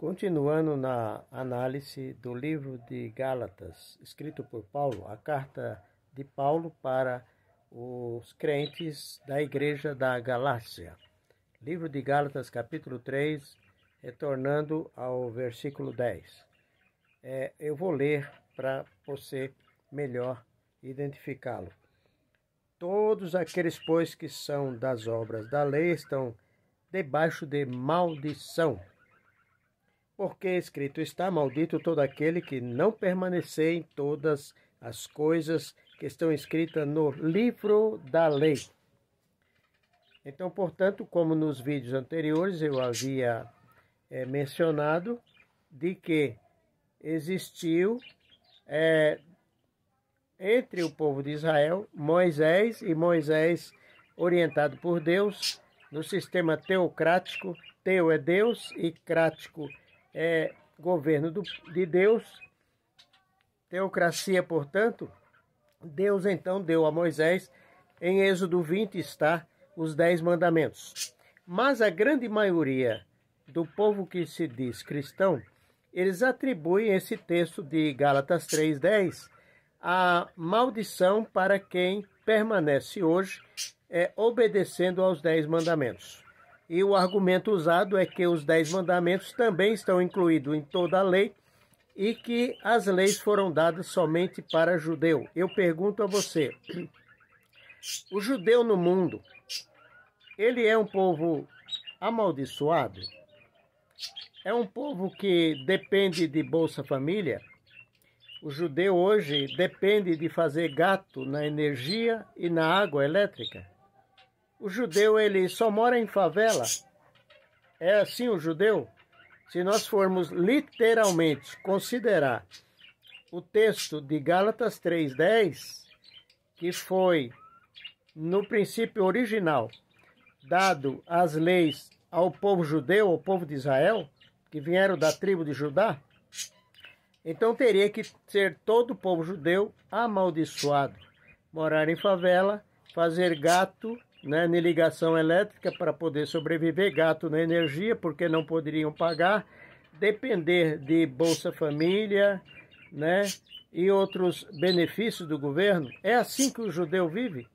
Continuando na análise do livro de Gálatas, escrito por Paulo, a carta de Paulo para os crentes da igreja da Galácia. Livro de Gálatas, capítulo 3, retornando ao versículo 10. Eu vou ler para você melhor identificá-lo. Todos aqueles, pois, que são das obras da lei estão debaixo de maldição. Porque escrito está: maldito todo aquele que não permanecer em todas as coisas que estão escritas no livro da lei. Então, portanto, como nos vídeos anteriores eu havia mencionado, de que existiu entre o povo de Israel Moisés, e Moisés, orientado por Deus, no sistema teocrático. Teo é Deus e crático é governo de Deus, teocracia, portanto. Deus então deu a Moisés, em Êxodo 20 está, os 10 mandamentos. Mas a grande maioria do povo que se diz cristão, eles atribuem esse texto de Gálatas 3:10 a maldição para quem permanece hoje obedecendo aos 10 mandamentos. E o argumento usado é que os 10 mandamentos também estão incluídos em toda a lei e que as leis foram dadas somente para judeu. Eu pergunto a você, o judeu no mundo, ele é um povo amaldiçoado? É um povo que depende de Bolsa Família? O judeu hoje depende de fazer gato na energia e na água elétrica? O judeu, ele só mora em favela? É assim o judeu? Se nós formos literalmente considerar o texto de Gálatas 3:10, que foi, no princípio original, dado as leis ao povo judeu, ao povo de Israel, que vieram da tribo de Judá, então teria que ser todo o povo judeu amaldiçoado, morar em favela, fazer gato na ligação elétrica para poder sobreviver, gato na energia, porque não poderiam pagar, depender de Bolsa Família, e outros benefícios do governo. É assim que o judeu vive?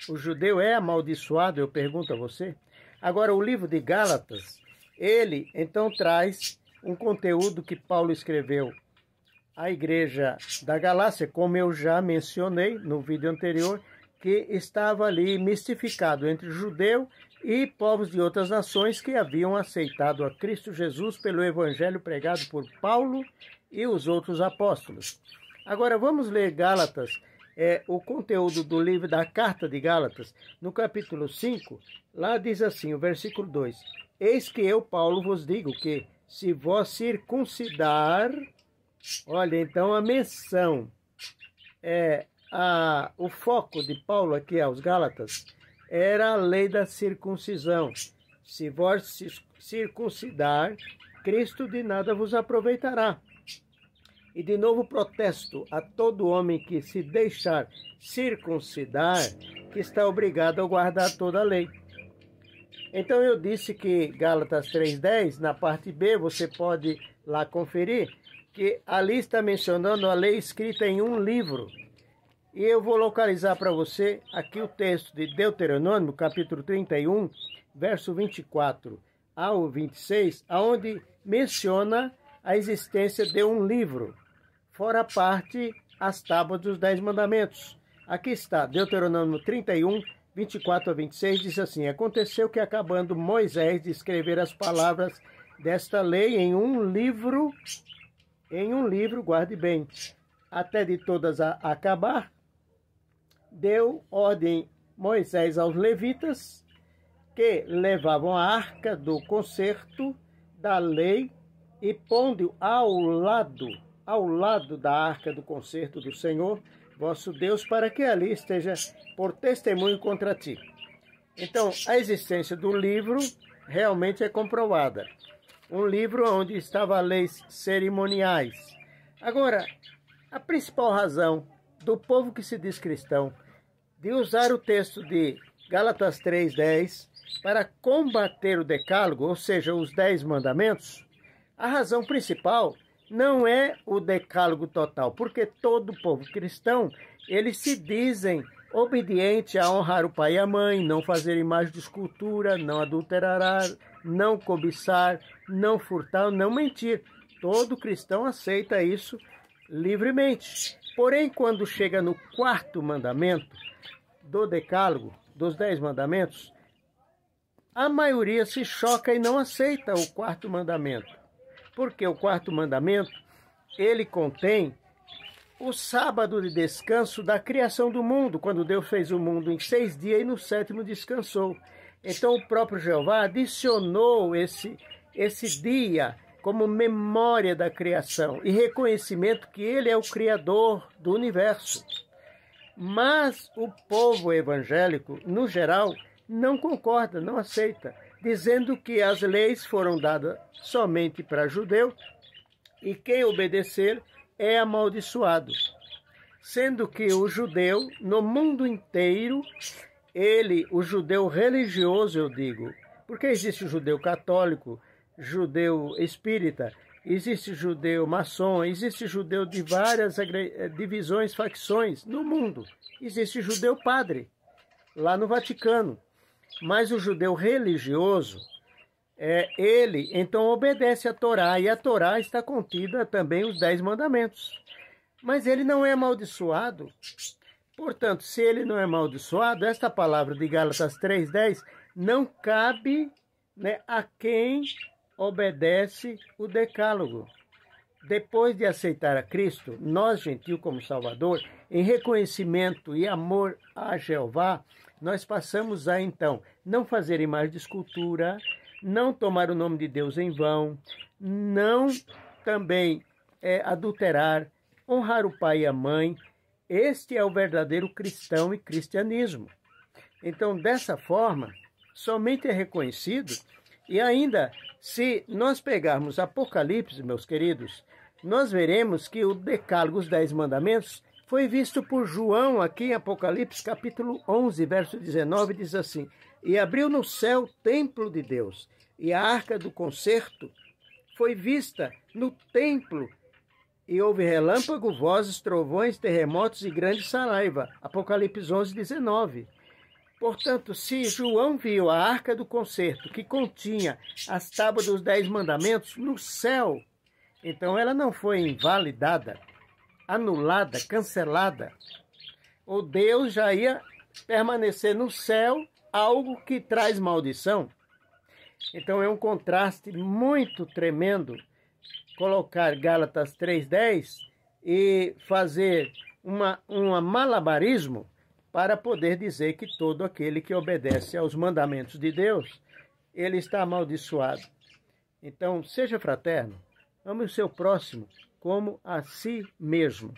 O judeu é amaldiçoado, eu pergunto a você. Agora, o livro de Gálatas, ele então traz um conteúdo que Paulo escreveu à igreja da Galácia, como eu já mencionei no vídeo anterior, que estava ali mistificado entre judeu e povos de outras nações que haviam aceitado a Cristo Jesus pelo evangelho pregado por Paulo e os outros apóstolos. Agora vamos ler Gálatas, o conteúdo do livro da carta de Gálatas, no capítulo 5, lá diz assim, o versículo 2: Eis que eu, Paulo, vos digo que se vós circuncidar, olha, então a menção o foco de Paulo aqui aos Gálatas era a lei da circuncisão. Se vós circuncidar, Cristo de nada vos aproveitará. E de novo protesto a todo homem que se deixar circuncidar, que está obrigado a guardar toda a lei. Então eu disse que Gálatas 3:10, na parte B, você pode lá conferir, que ali está mencionando a lei escrita em um livro. E eu vou localizar para você aqui o texto de Deuteronômio, capítulo 31, verso 24 ao 26, onde menciona a existência de um livro, fora parte as tábuas dos 10 mandamentos. Aqui está, Deuteronômio 31, 24 a 26, diz assim: Aconteceu que, acabando Moisés de escrever as palavras desta lei em um livro, guarde bem, até de todas acabar, deu ordem Moisés aos levitas, que levavam a arca do concerto da lei, e pondo ao lado da arca do concerto do Senhor, vosso Deus, para que ali esteja por testemunho contra ti. Então, a existência do livro realmente é comprovada. Um livro onde estavam leis cerimoniais. Agora, a principal razão do povo que se diz cristão de usar o texto de Gálatas 3:10 para combater o decálogo, ou seja, os 10 mandamentos, A razão principal não é o decálogo total, porque todo povo cristão, eles se dizem obediente a honrar o pai e a mãe, não fazer imagem de escultura, não adulterar, não cobiçar, não furtar, não mentir. Todo cristão aceita isso livremente. Porém, quando chega no 4º mandamento do decálogo, dos 10 mandamentos, a maioria se choca e não aceita o 4º mandamento. Porque o 4º mandamento, ele contém o sábado de descanso da criação do mundo, quando Deus fez o mundo em 6 dias e no 7º descansou. Então o próprio Jeová adicionou esse dia como memória da criação e reconhecimento que ele é o Criador do universo. Mas o povo evangélico, no geral, não concorda, não aceita, dizendo que as leis foram dadas somente para judeu e quem obedecer é amaldiçoado. Sendo que o judeu, no mundo inteiro, o judeu religioso, eu digo, porque existe o judeu católico, judeu espírita, existe judeu maçom, existe judeu de várias divisões, facções no mundo. Existe judeu padre, lá no Vaticano. Mas o judeu religioso, ele então obedece à Torá, e a Torá está contida também os 10 mandamentos. Mas ele não é amaldiçoado. Portanto, se ele não é amaldiçoado, esta palavra de Gálatas 3:10 não cabe, a quem obedece o decálogo. Depois de aceitar a Cristo, nós, gentil como Salvador, em reconhecimento e amor a Jeová, nós passamos a, então, não fazer imagem de escultura, não tomar o nome de Deus em vão, não também adulterar, honrar o pai e a mãe. Este é o verdadeiro cristão e cristianismo. Então, dessa forma, somente é reconhecido. E ainda, se nós pegarmos Apocalipse, meus queridos, nós veremos que o decálogo, os 10 mandamentos, foi visto por João aqui em Apocalipse, capítulo 11, verso 19, diz assim: E abriu no céu o templo de Deus, e a arca do concerto foi vista no templo, e houve relâmpago, vozes, trovões, terremotos e grande saraiva. Apocalipse 11, 19. Portanto, se João viu a arca do concerto, que continha as tábuas dos 10 mandamentos, no céu, então ela não foi invalidada, anulada, cancelada. O Deus já ia permanecer no céu, algo que traz maldição. Então é um contraste muito tremendo colocar Gálatas 3:10 e fazer um malabarismo para poder dizer que todo aquele que obedece aos mandamentos de Deus, ele está amaldiçoado. Então, seja fraterno, ame o seu próximo como a si mesmo.